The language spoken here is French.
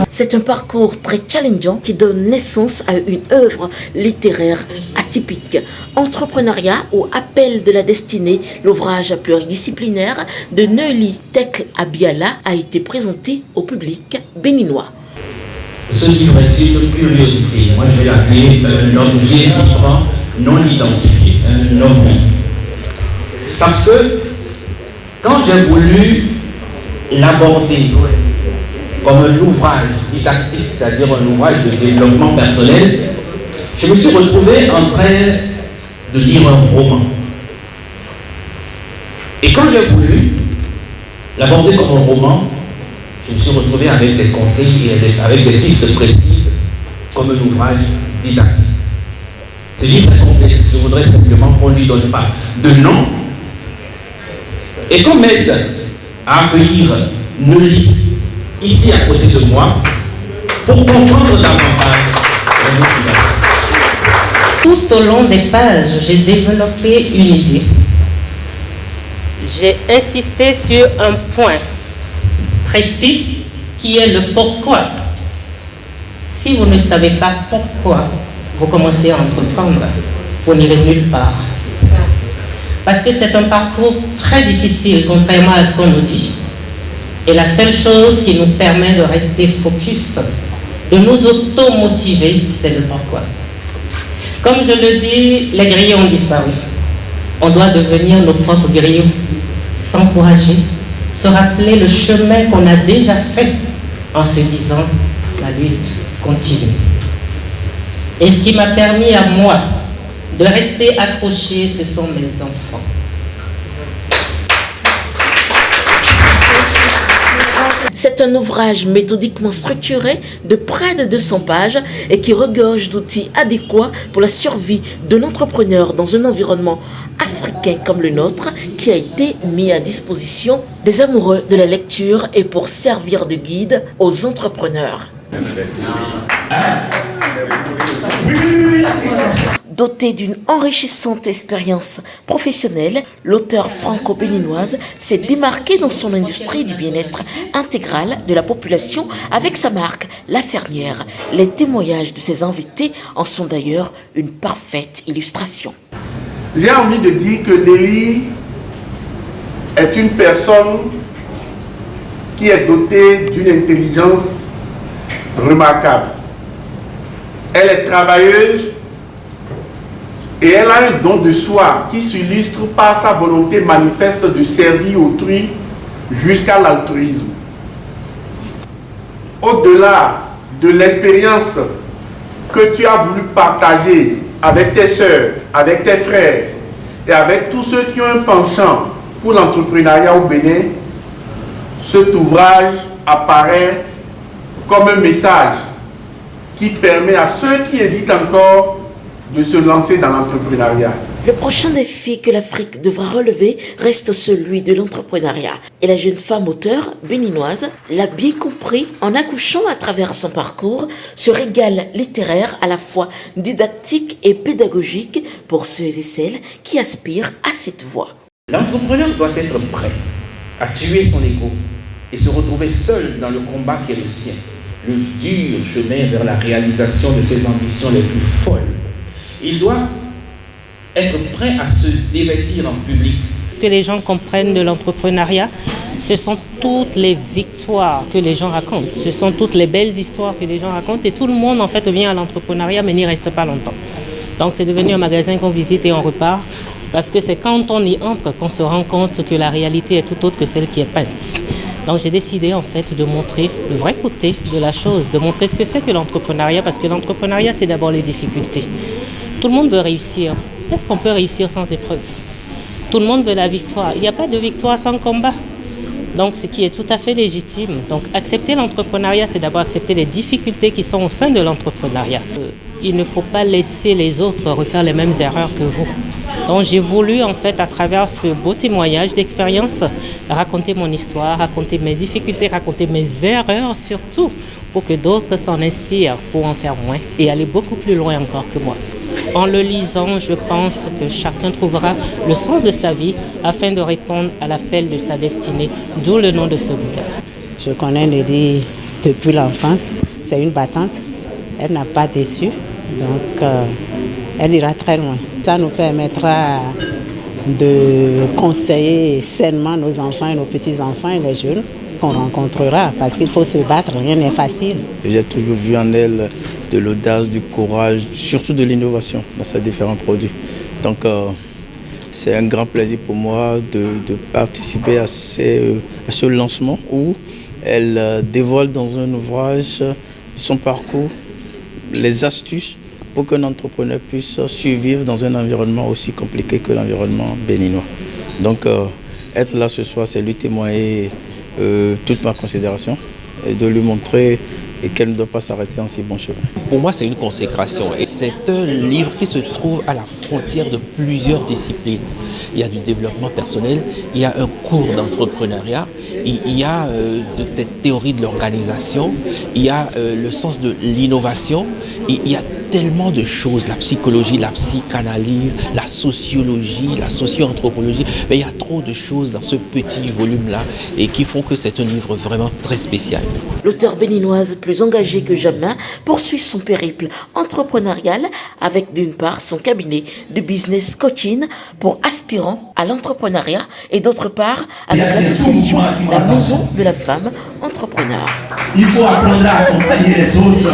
C'est un parcours très challengeant qui donne naissance à une œuvre littéraire atypique. Entrepreneuriat ou appel de la destinée, l'ouvrage pluridisciplinaire de Neuilly Tek Abiala a été présenté au public béninois. Ce livre est une curiosité. Moi, je vais l'appeler un objet vivant non identifié, un ovni. Parce que quand j'ai voulu l'aborder comme un ouvrage didactique, c'est-à-dire un ouvrage de développement personnel, je me suis retrouvé en train de lire un roman. Et quand j'ai voulu l'aborder comme un roman, je me suis retrouvé avec des conseils et avec des pistes précises comme un ouvrage didactique. Ce livre est complexe, je voudrais simplement qu'on ne lui donne pas de nom et qu'on m'aide à accueillir Neuilly ici à côté de moi pour comprendre davantage la motivation. Tout au long des pages, j'ai développé une idée. J'ai insisté sur un point précis qui est le pourquoi. Si vous ne savez pas pourquoi vous commencez à entreprendre, vous n'irez nulle part. Parce que c'est un parcours très difficile, contrairement à ce qu'on nous dit. Et la seule chose qui nous permet de rester focus, de nous auto-motiver, c'est le pourquoi. Comme je le dis, les grillés ont disparu. On doit devenir nos propres grillés, s'encourager, se rappeler le chemin qu'on a déjà fait en se disant la lutte continue. Et ce qui m'a permis à moi de rester accroché, ce sont mes enfants. C'est un ouvrage méthodiquement structuré de près de 200 pages et qui regorge d'outils adéquats pour la survie de l'entrepreneur dans un environnement africain comme le nôtre qui a été mis à disposition des amoureux de la lecture et pour servir de guide aux entrepreneurs. Doté d'une enrichissante expérience professionnelle, l'auteur franco-béninoise s'est démarqué dans son industrie du bien-être intégral de la population avec sa marque La Fermière. Les témoignages de ses invités en sont d'ailleurs une parfaite illustration. J'ai envie de dire que Nelly est une personne qui est dotée d'une intelligence remarquable. Elle est travailleuse et elle a un don de soi qui s'illustre par sa volonté manifeste de servir autrui jusqu'à l'altruisme. Au-delà de l'expérience que tu as voulu partager avec tes sœurs, avec tes frères et avec tous ceux qui ont un penchant pour l'entrepreneuriat au Bénin, cet ouvrage apparaît comme un message qui permet à ceux qui hésitent encore de se lancer dans l'entrepreneuriat. Le prochain défi que l'Afrique devra relever reste celui de l'entrepreneuriat. Et la jeune femme auteure béninoise l'a bien compris en accouchant à travers son parcours ce régal littéraire à la fois didactique et pédagogique pour ceux et celles qui aspirent à cette voie. L'entrepreneur doit être prêt à tuer son ego et se retrouver seul dans le combat qui est le sien, le dur chemin vers la réalisation de ses ambitions les plus folles. Il doit être prêt à se dévêtir en public. Ce que les gens comprennent de l'entrepreneuriat, ce sont toutes les victoires que les gens racontent. Ce sont toutes les belles histoires que les gens racontent. Et tout le monde, en fait, vient à l'entrepreneuriat, mais n'y reste pas longtemps. Donc, c'est devenu un magasin qu'on visite et on repart. Parce que c'est quand on y entre qu'on se rend compte que la réalité est tout autre que celle qui est peinte. Donc, j'ai décidé, en fait, de montrer le vrai côté de la chose, de montrer ce que c'est que l'entrepreneuriat, parce que l'entrepreneuriat, c'est d'abord les difficultés. Tout le monde veut réussir. Est-ce qu'on peut réussir sans épreuve? Tout le monde veut la victoire. Il n'y a pas de victoire sans combat. Donc, ce qui est tout à fait légitime. Donc, accepter l'entrepreneuriat, c'est d'abord accepter les difficultés qui sont au sein de l'entrepreneuriat. Il ne faut pas laisser les autres refaire les mêmes erreurs que vous. Donc, j'ai voulu, en fait, à travers ce beau témoignage d'expérience, raconter mon histoire, raconter mes difficultés, raconter mes erreurs surtout, pour que d'autres s'en inspirent pour en faire moins et aller beaucoup plus loin encore que moi. En le lisant, je pense que chacun trouvera le sens de sa vie afin de répondre à l'appel de sa destinée, d'où le nom de ce bouquin. Je connais Nelly depuis l'enfance. C'est une battante. Elle n'a pas déçu. Donc, elle ira très loin. Ça nous permettra de conseiller sainement nos enfants et nos petits-enfants et les jeunes qu'on rencontrera, parce qu'il faut se battre, rien n'est facile. J'ai toujours vu en elle de l'audace, du courage, surtout de l'innovation dans ses différents produits. Donc c'est un grand plaisir pour moi de participer à ce lancement où elle dévoile dans un ouvrage son parcours, les astuces pour qu'un entrepreneur puisse survivre dans un environnement aussi compliqué que l'environnement béninois. Donc être là ce soir, c'est lui témoigner toute ma considération et de lui montrer qu'elle ne doit pas s'arrêter en si bon chemin. Pour moi, c'est une consécration et c'est un livre qui se trouve à la frontière de plusieurs disciplines. Il y a du développement personnel, il y a un cours d'entrepreneuriat, il y a des théories de l'organisation, il y a le sens de l'innovation, il y a tellement de choses, la psychologie, la psychanalyse, la sociologie, la socio-anthropologie, mais il y a trop de choses dans ce petit volume-là et qui font que c'est un livre vraiment très spécial. L'auteure béninoise, plus engagée que jamais, poursuit son périple entrepreneurial avec d'une part son cabinet de business coaching pour aspirants à l'entrepreneuriat et d'autre part avec l'association La Maison de la Femme Entrepreneur. Il faut apprendre à accompagner les autres.